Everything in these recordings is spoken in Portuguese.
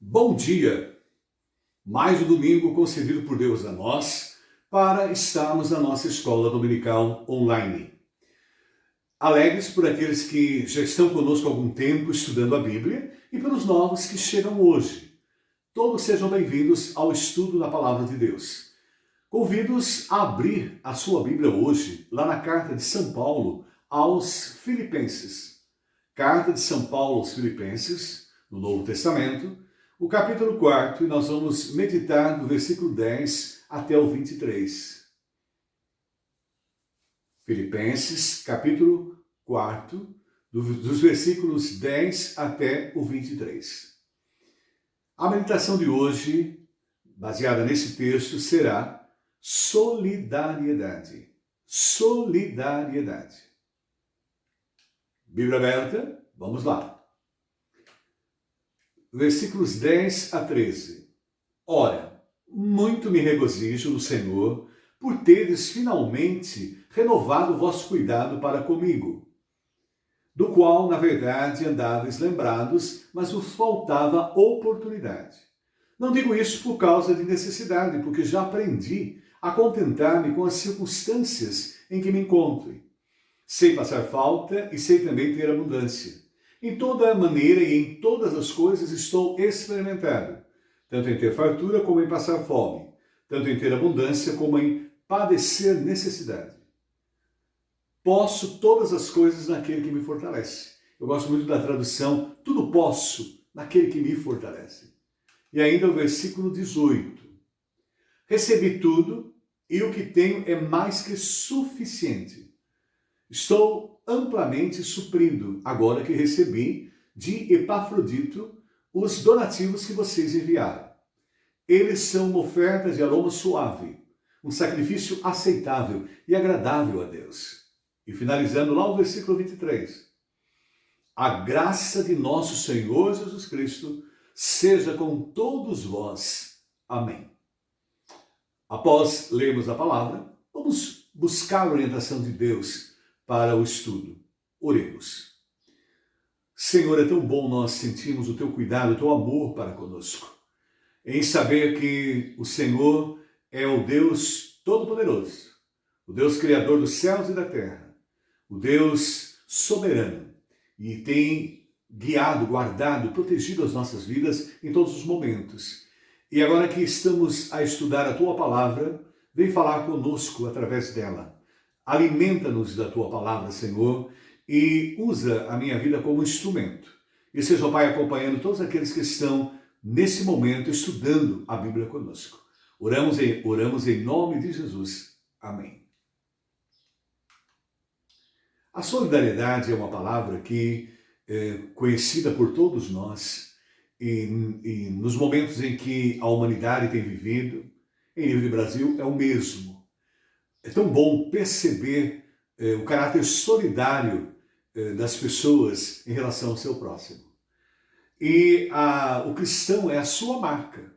Bom dia! Mais um domingo concedido por Deus a nós para estarmos na nossa escola dominical online. Alegres por aqueles que já estão conosco há algum tempo estudando a Bíblia e pelos novos que chegam hoje. Todos sejam bem-vindos ao estudo da Palavra de Deus. Convido-os a abrir a sua Bíblia hoje, lá na carta de São Paulo aos Filipenses. Carta de São Paulo aos Filipenses, no Novo Testamento, o capítulo 4, e nós vamos meditar do versículo 10 até o 23. Filipenses, capítulo 4, dos versículos 10 até o 23. A meditação de hoje, baseada nesse texto, será solidariedade. Solidariedade. Bíblia aberta, vamos lá. Versículos 10 a 13. Ora, muito me regozijo no Senhor por teres finalmente renovado o vosso cuidado para comigo, do qual, na verdade, andavais lembrados, mas vos faltava oportunidade. Não digo isso por causa de necessidade, porque já aprendi a contentar-me com as circunstâncias em que me encontro. Sei passar falta e sei também ter abundância. Em toda maneira e em todas as coisas estou experimentado, tanto em ter fartura como em passar fome, tanto em ter abundância como em padecer necessidade. Posso todas as coisas naquele que me fortalece. Eu gosto muito da tradução, tudo posso naquele que me fortalece. E ainda o versículo 18. Recebi tudo e o que tenho é mais que suficiente. Estou amplamente suprido, agora que recebi de Epafrodito os donativos que vocês enviaram. Eles são uma oferta de aroma suave, um sacrifício aceitável e agradável a Deus. E finalizando lá o versículo 23. A graça de nosso Senhor Jesus Cristo seja com todos vós. Amém. Após lermos a palavra, vamos buscar a orientação de Deus para o estudo. Oremos. Senhor, é tão bom nós sentirmos o teu cuidado, o teu amor para conosco, em saber que o Senhor é o Deus Todo-Poderoso, o Deus Criador dos céus e da terra, o Deus soberano, e tem guiado, guardado, protegido as nossas vidas em todos os momentos. E agora que estamos a estudar a tua palavra, vem falar conosco através dela. Alimenta-nos da tua palavra, Senhor, e usa a minha vida como instrumento. E seja, ó Pai, acompanhando todos aqueles que estão, nesse momento, estudando a Bíblia conosco. Oramos em nome de Jesus. Amém. A solidariedade é uma palavra que é conhecida por todos nós, e nos momentos em que a humanidade tem vivido, em nível de Brasil, é o mesmo. É tão bom perceber o caráter solidário das pessoas em relação ao seu próximo. E o cristão é a sua marca,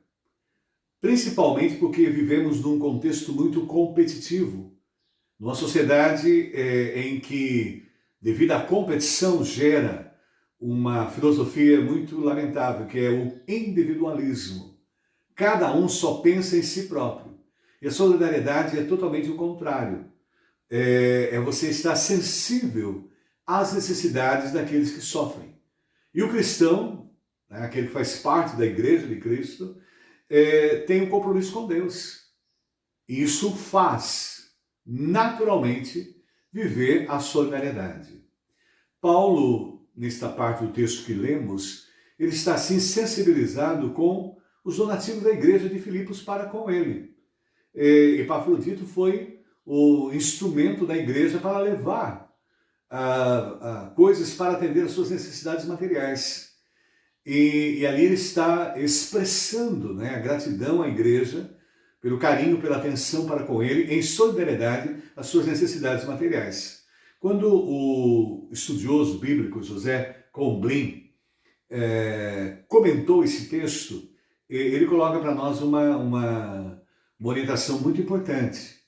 principalmente porque vivemos num contexto muito competitivo, numa sociedade em que, devido à competição, gera uma filosofia muito lamentável, que é o individualismo. Cada um só pensa em si próprio. E a solidariedade é totalmente o contrário. É você estar sensível às necessidades daqueles que sofrem. E o cristão, né, aquele que faz parte da igreja de Cristo, tem um compromisso com Deus. E isso faz, naturalmente, viver a solidariedade. Paulo, nesta parte do texto que lemos, ele está assim sensibilizado com os donativos da igreja de Filipos para com ele. Epafrodito foi o instrumento da igreja para levar coisas para atender às suas necessidades materiais. E ali ele está expressando, né, a gratidão à igreja pelo carinho, pela atenção para com ele, em solidariedade às suas necessidades materiais. Quando o estudioso bíblico José Comblim comentou esse texto, ele coloca para nós uma orientação muito importante.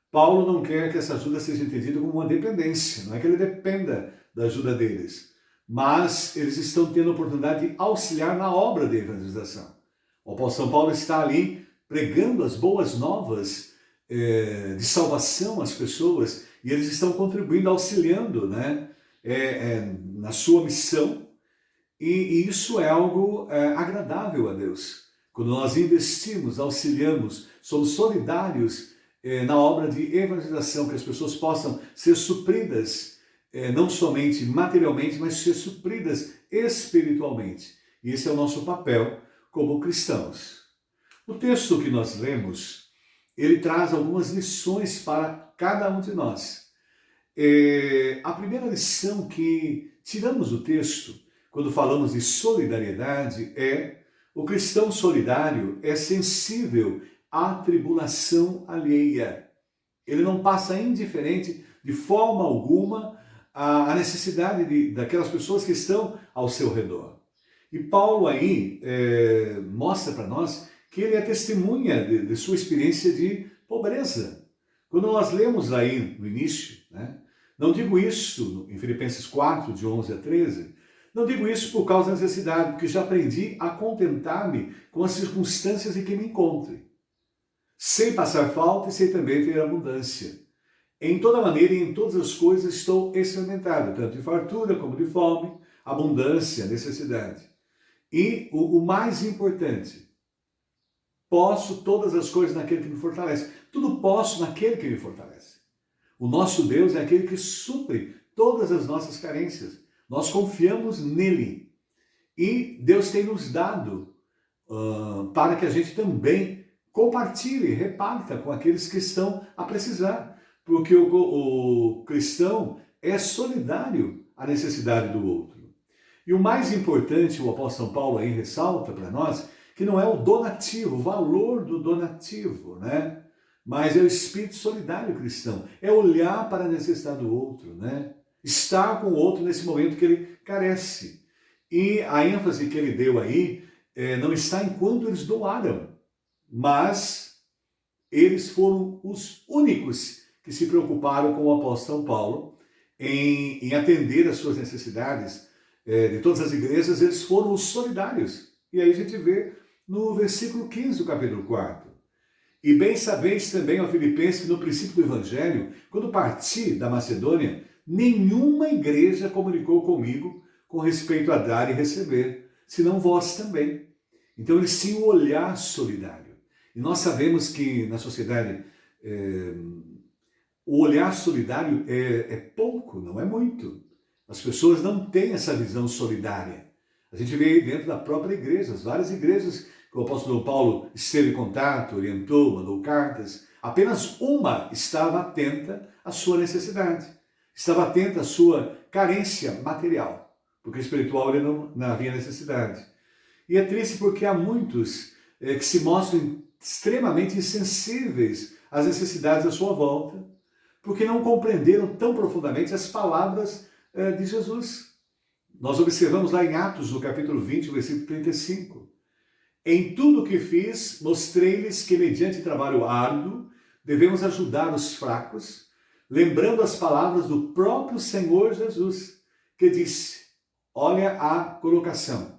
Paulo não quer que essa ajuda seja entendida como uma dependência, não é que ele dependa da ajuda deles, mas eles estão tendo a oportunidade de auxiliar na obra de evangelização. O apóstolo São Paulo está ali pregando as boas novas de salvação às pessoas, e eles estão contribuindo, auxiliando, né, na sua missão, e isso é algo agradável a Deus. Quando nós investimos, auxiliamos, somos solidários na obra de evangelização, que as pessoas possam ser supridas, não somente materialmente, mas ser supridas espiritualmente. E esse é o nosso papel como cristãos. O texto que nós lemos, ele traz algumas lições para cada um de nós. A primeira lição que tiramos do texto, quando falamos de solidariedade, o cristão solidário é sensível à tribulação alheia. Ele não passa indiferente de forma alguma à necessidade daquelas pessoas que estão ao seu redor. E Paulo aí mostra para nós que ele é testemunha de sua experiência de pobreza. Quando nós lemos aí no início, né, não digo isso em Filipenses 4, de 11 a 13, não digo isso por causa da necessidade, porque já aprendi a contentar-me com as circunstâncias em que me encontre. Sei passar falta e sei também ter abundância. Em toda maneira e em todas as coisas estou experimentado, tanto de fartura como de fome, abundância, necessidade. E o mais importante, posso todas as coisas naquele que me fortalece. Tudo posso naquele que me fortalece. O nosso Deus é aquele que supre todas as nossas carências. Nós confiamos nele. E Deus tem nos dado para que a gente também compartilhe, reparta com aqueles que estão a precisar. Porque o cristão é solidário à necessidade do outro. E o mais importante, o apóstolo São Paulo aí ressalta para nós, que não é o donativo, o valor do donativo, né? Mas é o espírito solidário cristão, é olhar para a necessidade do outro, né? Estar com o outro nesse momento que ele carece. E a ênfase que ele deu aí não está em quando eles doaram, mas eles foram os únicos que se preocuparam com o apóstolo São Paulo em atender às suas necessidades de todas as igrejas. Eles foram os solidários. E aí a gente vê no versículo 15 do capítulo 4. E bem sabeis também, ó Filipenses, que no princípio do Evangelho, quando parti da Macedônia, nenhuma igreja comunicou comigo com respeito a dar e receber, senão vós também. Então eles tinham um olhar solidário. E nós sabemos que na sociedade o olhar solidário é pouco, não é muito. As pessoas não têm essa visão solidária. A gente vê dentro da própria igreja, as várias igrejas que o apóstolo Paulo esteve em contato, orientou, mandou cartas, apenas uma estava atenta à sua necessidade, estava atenta à sua carência material, porque espiritual ele não havia necessidade. E é triste porque há muitos que se mostram extremamente insensíveis às necessidades à sua volta, porque não compreenderam tão profundamente as palavras de Jesus. Nós observamos lá em Atos, no capítulo 20, versículo 35. Em tudo o que fiz, mostrei-lhes que, mediante trabalho árduo, devemos ajudar os fracos, lembrando as palavras do próprio Senhor Jesus, que disse, olha a colocação,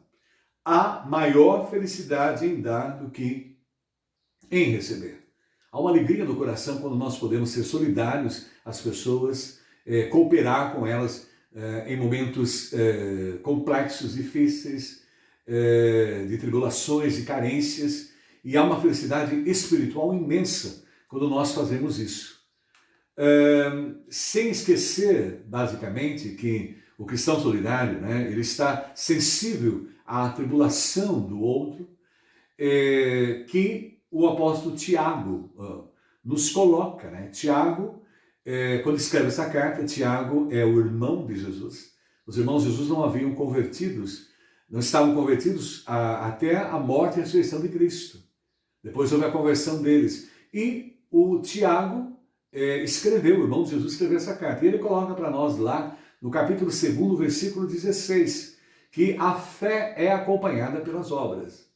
há maior felicidade em dar do que em receber. Há uma alegria no coração quando nós podemos ser solidários às pessoas, cooperar com elas em momentos complexos, difíceis, de tribulações e carências, e há uma felicidade espiritual imensa quando nós fazemos isso. Sem esquecer, basicamente, que o cristão solidário, né, ele está sensível à tribulação do outro, que o apóstolo Tiago nos coloca, né? Tiago, quando escreve essa carta, Tiago é o irmão de Jesus. Os irmãos de Jesus não haviam convertidos, não estavam convertidos até a morte e a ressurreição de Cristo. Depois houve a conversão deles. E o Tiago escreveu, o irmão de Jesus escreveu essa carta. E ele coloca para nós lá, no capítulo 2, versículo 16, que a fé é acompanhada pelas obras.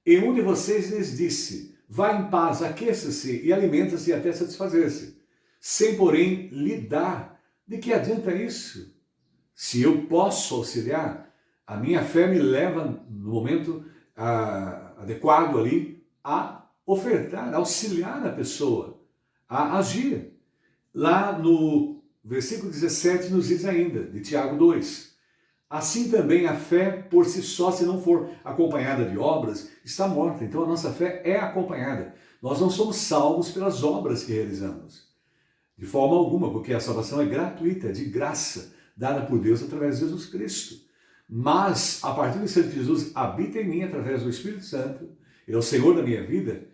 E um de vocês lhes disse, vá em paz, aqueça-se e alimenta-se até satisfazer-se. Sem, porém, lhe dar. De que adianta isso? Se eu posso auxiliar, a minha fé me leva no momento adequado ali a ofertar, a auxiliar a pessoa a agir. Lá no versículo 17 nos diz ainda, de Tiago 2, assim também a fé por si só, se não for acompanhada de obras, está morta. Então a nossa fé é acompanhada. Nós não somos salvos pelas obras que realizamos, de forma alguma, porque a salvação é gratuita, é de graça, dada por Deus através de Jesus Cristo. Mas, a partir do instante que Jesus habita em mim através do Espírito Santo, Ele é o Senhor da minha vida,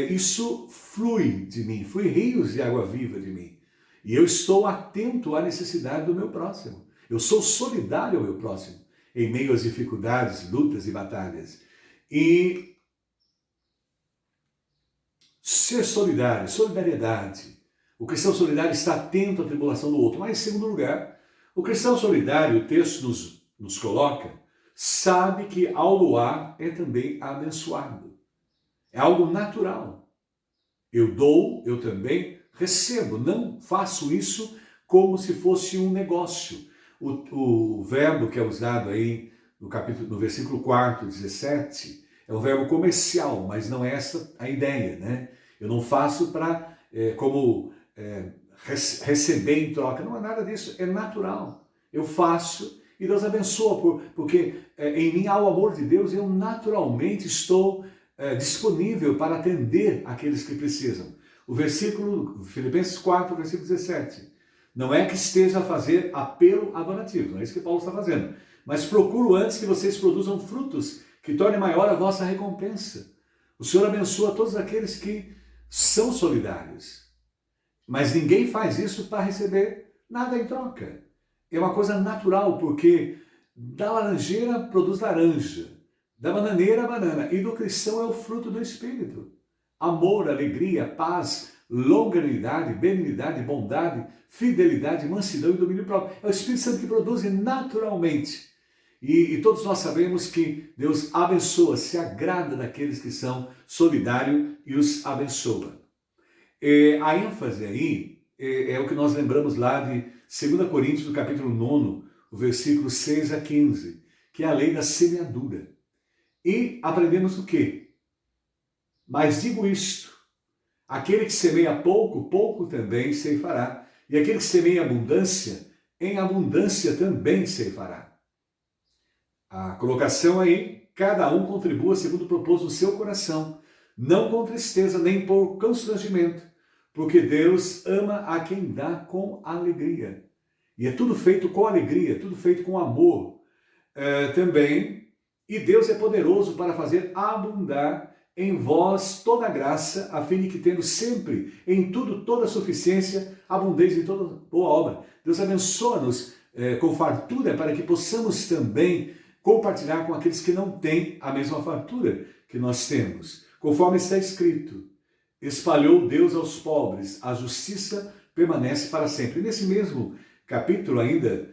isso flui de mim, flui rios de água viva de mim. E eu estou atento à necessidade do meu próximo. Eu sou solidário ao meu próximo, em meio às dificuldades, lutas e batalhas. E ser solidário, solidariedade. O cristão solidário está atento à tribulação do outro. Mas, em segundo lugar, o cristão solidário, o texto nos coloca, sabe que ao doar é também abençoado. É algo natural. Eu dou, eu também recebo. Não faço isso como se fosse um negócio. O verbo que é usado aí no versículo 4, 17, é um verbo comercial, mas não é essa a ideia, né? Eu não faço para receber em troca. Não é nada disso, é natural. Eu faço e Deus abençoa, porque em mim há o amor de Deus e eu naturalmente estou disponível para atender aqueles que precisam. O versículo, Filipenses 4, versículo 17. Não é que esteja a fazer apelo a donativos, não é isso que Paulo está fazendo. Mas procuro antes que vocês produzam frutos que tornem maior a vossa recompensa. O Senhor abençoa todos aqueles que são solidários. Mas ninguém faz isso para receber nada em troca. É uma coisa natural, porque da laranjeira produz laranja, da bananeira banana, e do cristão é o fruto do Espírito. Amor, alegria, paz, longanimidade, benignidade, bondade, fidelidade, mansidão e domínio próprio. É o Espírito Santo que produz naturalmente. E todos nós sabemos que Deus abençoa, se agrada daqueles que são solidários e os abençoa. A ênfase aí é o que nós lembramos lá de 2 Coríntios, no capítulo 9, o versículo 6 a 15, que é a lei da semeadura. E aprendemos o quê? Mas digo isto, aquele que semeia pouco, pouco também ceifará. E aquele que semeia abundância, em abundância também ceifará. A colocação aí, cada um contribua segundo o propósito do seu coração, não com tristeza, nem por constrangimento, porque Deus ama a quem dá com alegria. E é tudo feito com alegria, tudo feito com amor também. E Deus é poderoso para fazer abundar em vós toda a graça, a fim de que, tendo sempre, em tudo, toda a suficiência, abundez em toda boa obra. Deus abençoa-nos com fartura para que possamos também compartilhar com aqueles que não têm a mesma fartura que nós temos. Conforme está escrito, espalhou Deus aos pobres, a justiça permanece para sempre. E nesse mesmo capítulo ainda,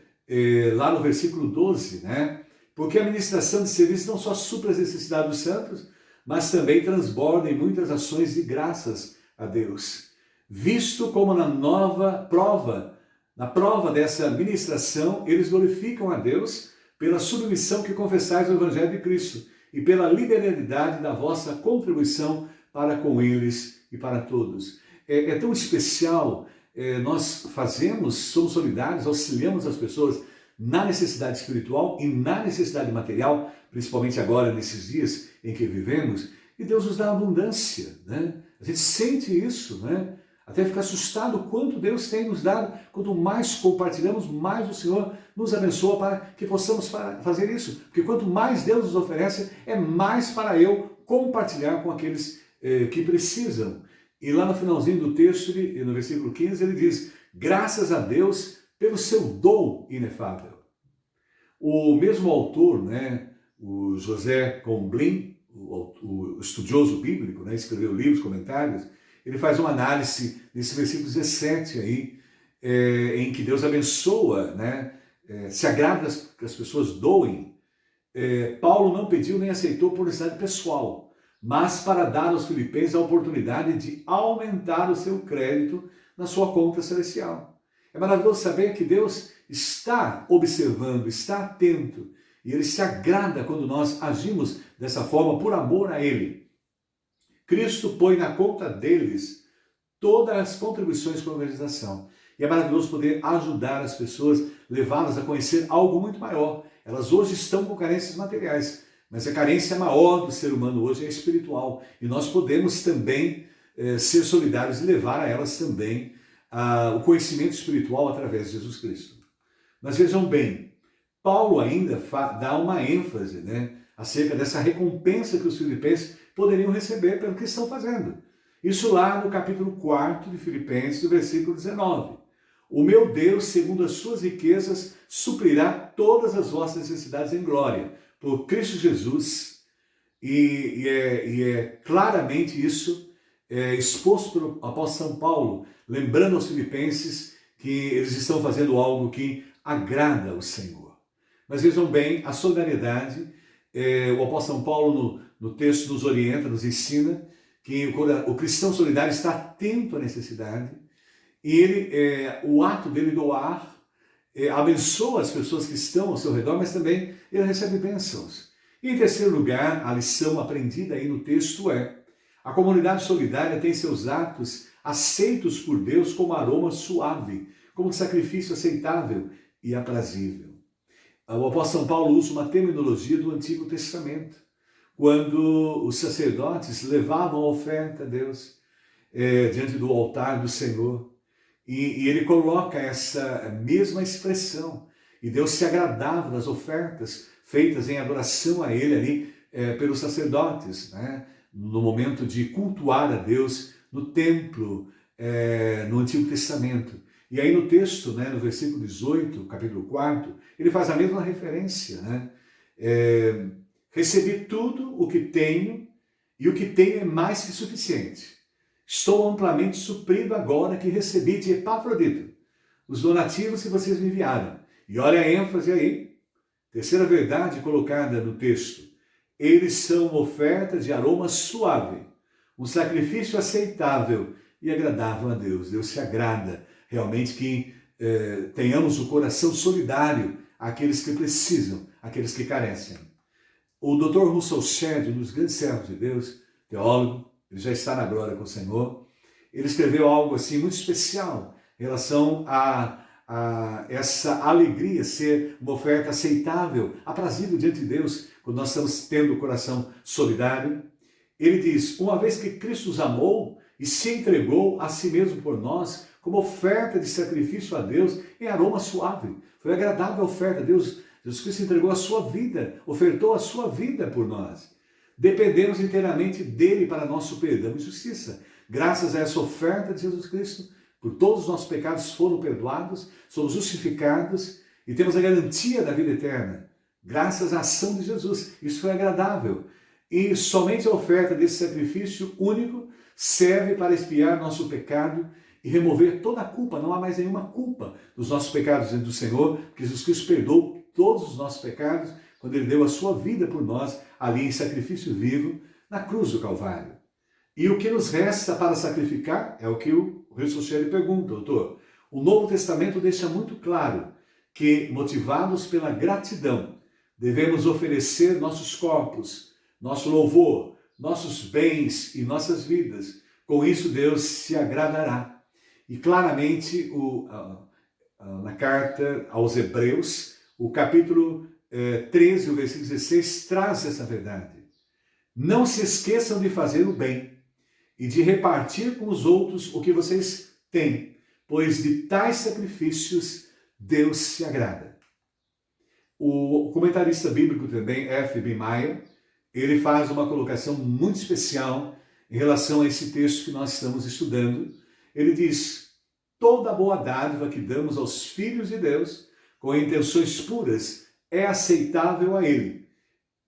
lá no versículo 12, né? Porque a ministração de serviço não só supra as necessidades dos santos, mas também transborda em muitas ações de graças a Deus. Visto como na prova dessa ministração, eles glorificam a Deus pela submissão que confessais ao Evangelho de Cristo e pela liberalidade da vossa contribuição para com eles e para todos. É tão especial, nós somos solidários, auxiliamos as pessoas na necessidade espiritual e na necessidade material, principalmente agora, nesses dias em que vivemos, e Deus nos dá abundância, né? A gente sente isso, né? Até fica assustado o quanto Deus tem nos dado. Quanto mais compartilhamos, mais o Senhor nos abençoa para que possamos fazer isso. Porque quanto mais Deus nos oferece, é mais para eu compartilhar com aqueles que precisam. E lá no finalzinho do texto, no versículo 15, ele diz: graças a Deus pelo seu dom inefável. O mesmo autor, né, o José Comblin, o estudioso bíblico, né, escreveu livros, comentários, ele faz uma análise nesse versículo 17 aí, em que Deus abençoa, né, se agrada que as pessoas doem. Paulo não pediu nem aceitou por necessidade pessoal, mas para dar aos filipenses a oportunidade de aumentar o seu crédito na sua conta celestial. É maravilhoso saber que Deus está observando, está atento, e ele se agrada quando nós agimos dessa forma por amor a ele. Cristo põe na conta deles todas as contribuições com a organização. E é maravilhoso poder ajudar as pessoas, levá-las a conhecer algo muito maior. Elas hoje estão com carências materiais, mas a carência maior do ser humano hoje é espiritual. E nós podemos também ser solidários e levar a elas também o conhecimento espiritual através de Jesus Cristo. Mas vejam bem, Paulo ainda dá uma ênfase, né, acerca dessa recompensa que os filipenses poderiam receber pelo que estão fazendo. Isso lá no capítulo 4 de Filipenses, do versículo 19. O meu Deus, segundo as suas riquezas, suprirá todas as vossas necessidades em glória, por Cristo Jesus. E é claramente isso exposto pelo apóstolo São Paulo, lembrando aos filipenses que eles estão fazendo algo que agrada ao Senhor. Mas vejam bem, a solidariedade, o apóstolo São Paulo no texto nos orienta, nos ensina que o cristão solidário está atento à necessidade e o ato dele doar abençoa as pessoas que estão ao seu redor, mas também ele recebe bênçãos. E em terceiro lugar, a lição aprendida aí no texto a comunidade solidária tem seus atos aceitos por Deus como aroma suave, como sacrifício aceitável e aprazível. O apóstolo São Paulo usa uma terminologia do Antigo Testamento, quando os sacerdotes levavam a oferta a Deus diante do altar do Senhor. E ele coloca essa mesma expressão. E Deus se agradava das ofertas feitas em adoração a Ele ali pelos sacerdotes, né? No momento de cultuar a Deus no templo, no Antigo Testamento. E aí no texto, né, no versículo 18, capítulo 4, ele faz a mesma referência, né? Recebi tudo o que tenho, e o que tenho é mais que suficiente. Estou amplamente suprido agora que recebi de Epafrodito os donativos que vocês me enviaram. E olha a ênfase aí, terceira verdade colocada no texto. Eles são uma oferta de aroma suave, um sacrifício aceitável e agradável a Deus. Deus se agrada realmente que tenhamos o coração solidário àqueles que precisam, àqueles que carecem. O Dr. Russell Shedd, um dos grandes servos de Deus, teólogo, ele já está na glória com o Senhor, ele escreveu algo assim muito especial em relação a essa alegria ser uma oferta aceitável, aprazível diante de Deus, quando nós estamos tendo o coração solidário. Ele diz, uma vez que Cristo nos amou e se entregou a si mesmo por nós, como oferta de sacrifício a Deus em aroma suave, foi agradável a oferta a Deus. Jesus Cristo entregou a sua vida, ofertou a sua vida por nós. Dependemos inteiramente dele para nosso perdão e justiça. Graças a essa oferta de Jesus Cristo, por todos os nossos pecados foram perdoados, somos justificados e temos a garantia da vida eterna. Graças à ação de Jesus. Isso foi agradável. E somente a oferta desse sacrifício único serve para expiar nosso pecado e remover toda a culpa. Não há mais nenhuma culpa dos nossos pecados diante do Senhor, porque Jesus Cristo perdoou todos os nossos pecados quando Ele deu a sua vida por nós, ali em sacrifício vivo, na cruz do Calvário. E o que nos resta para sacrificar é o que o Russell pergunta, doutor. O Novo Testamento deixa muito claro que, motivados pela gratidão, devemos oferecer nossos corpos, nosso louvor, nossos bens e nossas vidas. Com isso, Deus se agradará. E claramente, na carta aos Hebreus, o capítulo 13, o versículo 16, traz essa verdade. Não se esqueçam de fazer o bem e de repartir com os outros o que vocês têm, pois de tais sacrifícios Deus se agrada. O comentarista bíblico também, F.B. Meyer, ele faz uma colocação muito especial em relação a esse texto que nós estamos estudando. Ele diz, toda boa dádiva que damos aos filhos de Deus, com intenções puras, é aceitável a Ele,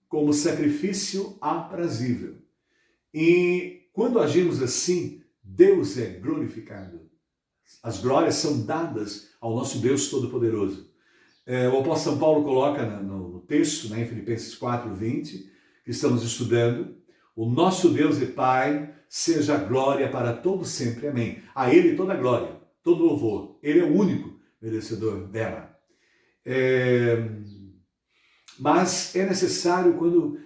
como sacrifício aprazível. E quando agimos assim, Deus é glorificado. As glórias são dadas ao nosso Deus Todo-Poderoso. O apóstolo São Paulo coloca no texto, em Filipenses 4:20, que estamos estudando, o nosso Deus e Pai, seja a glória para todo sempre. Amém. A Ele toda a glória, todo louvor. Ele é o único merecedor dela. É, mas é necessário, quando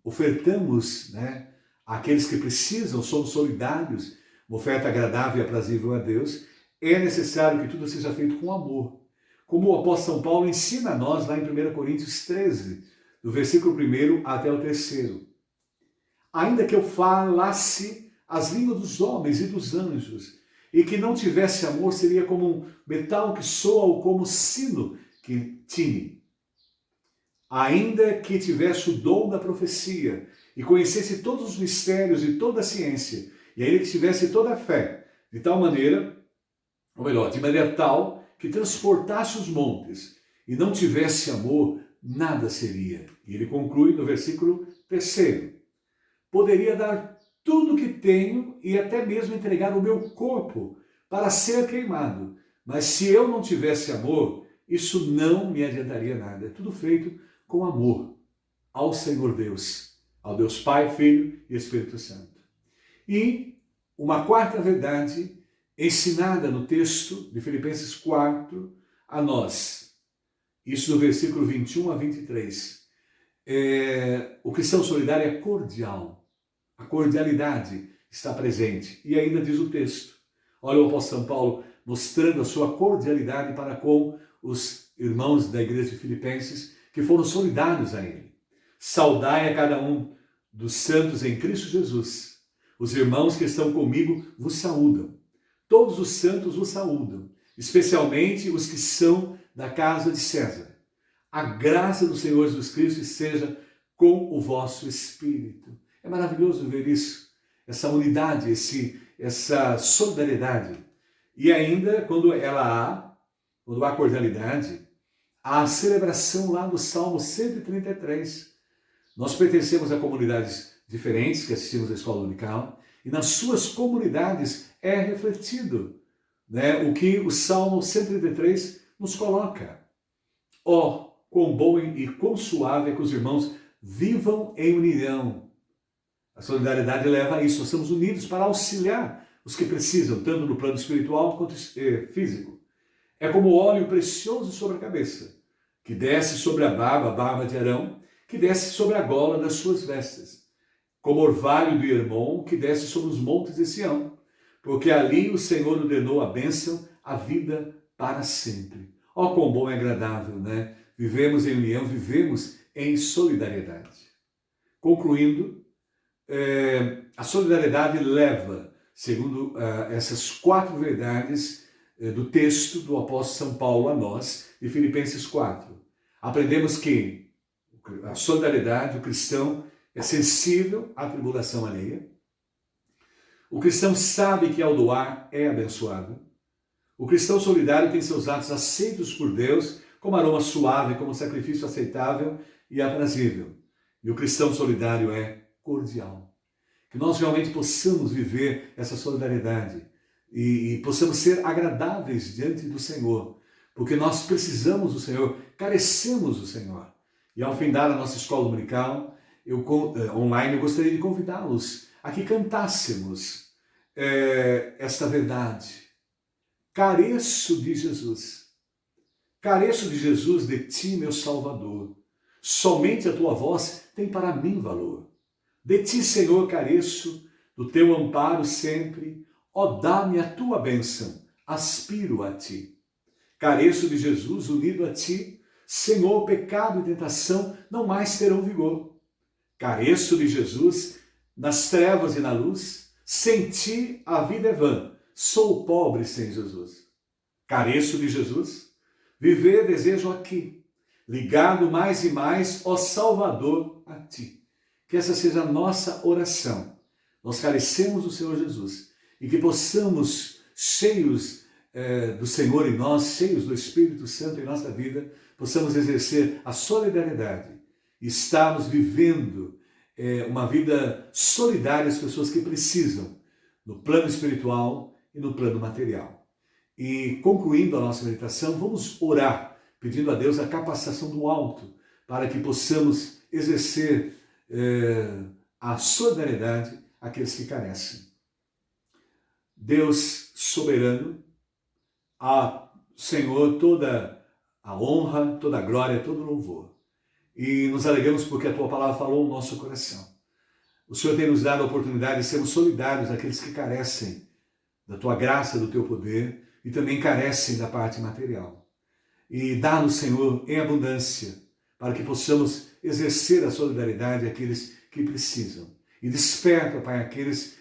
ofertamos, né, àqueles que precisam, somos solidários, uma oferta agradável e aprazível a Deus, é necessário que tudo seja feito com amor. Como o apóstolo São Paulo ensina a nós lá em 1 Coríntios 13, do versículo 1 até o 3. Ainda que eu falasse as línguas dos homens e dos anjos, e que não tivesse amor, seria como um metal que soa ou como sino que tine. Ainda que tivesse o dom da profecia e conhecesse todos os mistérios e toda a ciência, e ainda que tivesse toda a fé, de tal maneira, ou melhor, de maneira tal que transportasse os montes e não tivesse amor, nada seria. E ele conclui no versículo 3. Poderia dar tudo o que tenho e até mesmo entregar o meu corpo para ser queimado. Mas se eu não tivesse amor, isso não me adiantaria nada. É tudo feito com amor ao Senhor Deus, ao Deus Pai, Filho e Espírito Santo. E uma quarta verdade ensinada no texto de Filipenses 4 a nós. Isso do versículo 21 a 23. O cristão solidário é cordial. A cordialidade está presente. E ainda diz o texto. Olha o apóstolo São Paulo mostrando a sua cordialidade para com os irmãos da igreja de Filipenses que foram solidários a ele. Saudai a cada um dos santos em Cristo Jesus. Os irmãos que estão comigo vos saúdam. Todos os santos vos saúdam, especialmente os que são da casa de César. A graça do Senhor Jesus Cristo esteja com o vosso espírito. É maravilhoso ver isso, essa unidade, essa solidariedade. E ainda, quando há cordialidade, há a celebração lá do Salmo 133. Nós pertencemos a comunidades diferentes que assistimos à escola dominical, e nas suas comunidades é refletido, né, o que o Salmo 133 nos coloca. Ó, quão bom e quão suave é que os irmãos vivam em união. A solidariedade leva a isso. Nós estamos unidos para auxiliar os que precisam, tanto no plano espiritual quanto físico. É como óleo precioso sobre a cabeça, que desce sobre a barba de Arão, que desce sobre a gola das suas vestes. Como orvalho do Hermon, que desce sobre os montes de Sião, porque ali o Senhor ordenou a bênção, a vida para sempre. Ó, quão bom e agradável, né? Vivemos em união, vivemos em solidariedade. Concluindo, a solidariedade leva, segundo essas 4 verdades do texto do apóstolo São Paulo a nós, de Filipenses 4. Aprendemos que a solidariedade, o cristão, é sensível à tribulação alheia. O cristão sabe que ao doar é abençoado. O cristão solidário tem seus atos aceitos por Deus como aroma suave, como sacrifício aceitável e aprazível. E o cristão solidário é cordial. Que nós realmente possamos viver essa solidariedade e possamos ser agradáveis diante do Senhor, porque nós precisamos do Senhor, carecemos do Senhor. E ao findar a nossa escola dominical, online, eu gostaria de convidá-los a que cantássemos esta verdade. Careço de Jesus. Careço de Jesus, de ti, meu Salvador. Somente a tua voz tem para mim valor. De ti, Senhor, careço, do teu amparo sempre. Ó, dá-me a tua bênção, aspiro a ti. Careço de Jesus, unido a ti, Senhor, pecado e tentação não mais terão vigor. Careço de Jesus, nas trevas e na luz, sem ti a vida é vã, sou pobre sem Jesus. Careço de Jesus, viver desejo aqui, ligado mais e mais, ó Salvador, a ti. Que essa seja a nossa oração. Nós carecemos do Senhor Jesus e que possamos, cheios do Senhor em nós, cheios do Espírito Santo em nossa vida, possamos exercer a solidariedade e estarmos vivendo uma vida solidária às pessoas que precisam, no plano espiritual e no plano material. E concluindo a nossa meditação, vamos orar, pedindo a Deus a capacitação do alto, para que possamos exercer a solidariedade àqueles que carecem. Deus soberano, Senhor, toda a honra, toda a glória, todo o louvor. E nos alegramos porque a Tua palavra falou no nosso coração. O Senhor tem nos dado a oportunidade de sermos solidários àqueles que carecem da Tua graça, do Teu poder e também carecem da parte material. E dá-nos, Senhor, em abundância, para que possamos exercer a solidariedade àqueles que precisam. E desperta, Pai, aqueles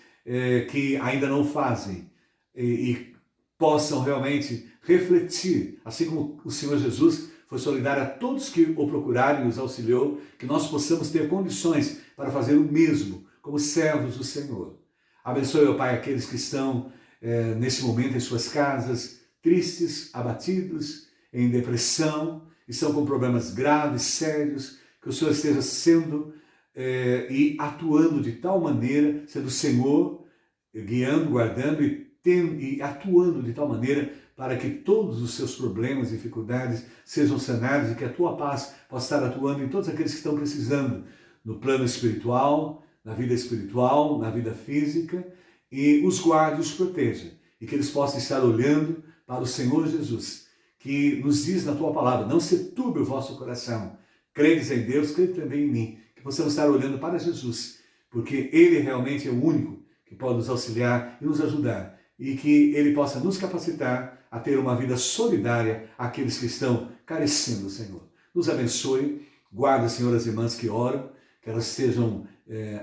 que ainda não fazem e possam realmente refletir, assim como o Senhor Jesus foi solidário a todos que o procuraram e os auxiliou, que nós possamos ter condições para fazer o mesmo, como servos do Senhor. Abençoe, ó Pai, aqueles que estão nesse momento em suas casas, tristes, abatidos, em depressão, estão com problemas graves, sérios, que o Senhor esteja sendo e atuando de tal maneira, sendo o Senhor guiando, guardando e atuando de tal maneira para que todos os seus problemas e dificuldades sejam sanados e que a Tua paz possa estar atuando em todos aqueles que estão precisando, no plano espiritual, na vida física, e os guarde e os proteja, e que eles possam estar olhando para o Senhor Jesus, que nos diz na Tua palavra, não se turbe o vosso coração, credes em Deus, crede também em mim, que possamos estar olhando para Jesus, porque Ele realmente é o único que pode nos auxiliar e nos ajudar, e que Ele possa nos capacitar a ter uma vida solidária àqueles que estão carecendo, Senhor. Nos abençoe, guarda, Senhor, as irmãs que oram, que elas sejam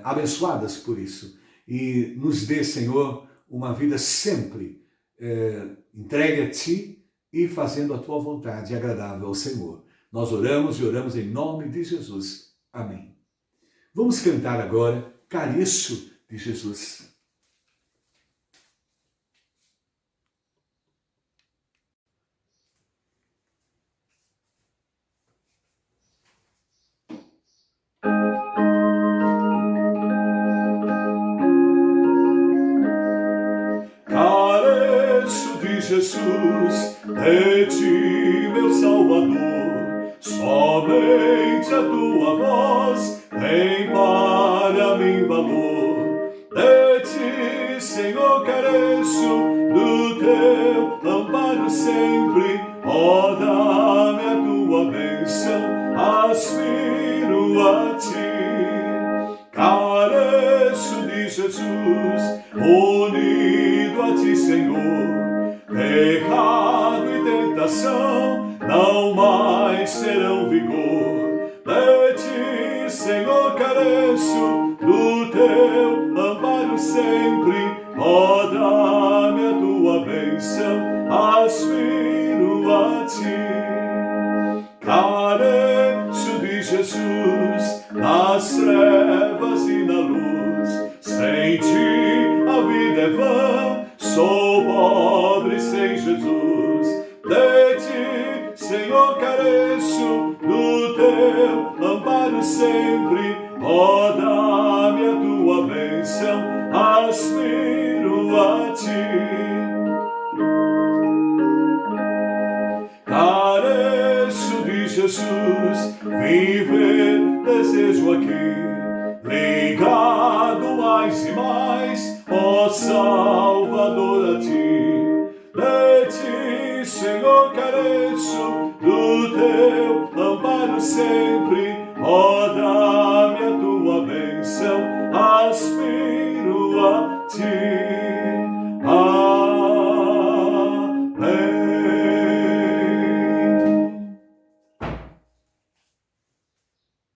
abençoadas por isso, e nos dê, Senhor, uma vida sempre entregue a Ti e fazendo a Tua vontade agradável ao Senhor. Nós oramos e oramos em nome de Jesus. Amém. Vamos cantar agora Careço de Jesus. Careço de Jesus, de Ti, meu Salvador, somente a Tua voz tem para mim valor. De Ti, Senhor, careço, do Teu amparo sempre, ó, dá-me a Tua bênção, aspiro a Ti. Careço de Jesus, unido a Ti, Senhor, pecado e tentação não mais terão vigor. De Ti, Senhor, careço, do Teu amparo sempre, ó, dá-me a Tua bênção, aspiro a Ti. Careço de Jesus, nas trevas e na luz, sem Ti a vida é vã, sou pobre sem Jesus. De Ti, Senhor, careço, do Teu amparo sempre, ó, dá-me a Tua bênção, aspiro a Ti. Careço de Jesus, viver desejo aqui, ligado mais e mais, ó Salvador, a Ti. De Ti, Senhor, careço, do Teu amparo sempre, ó,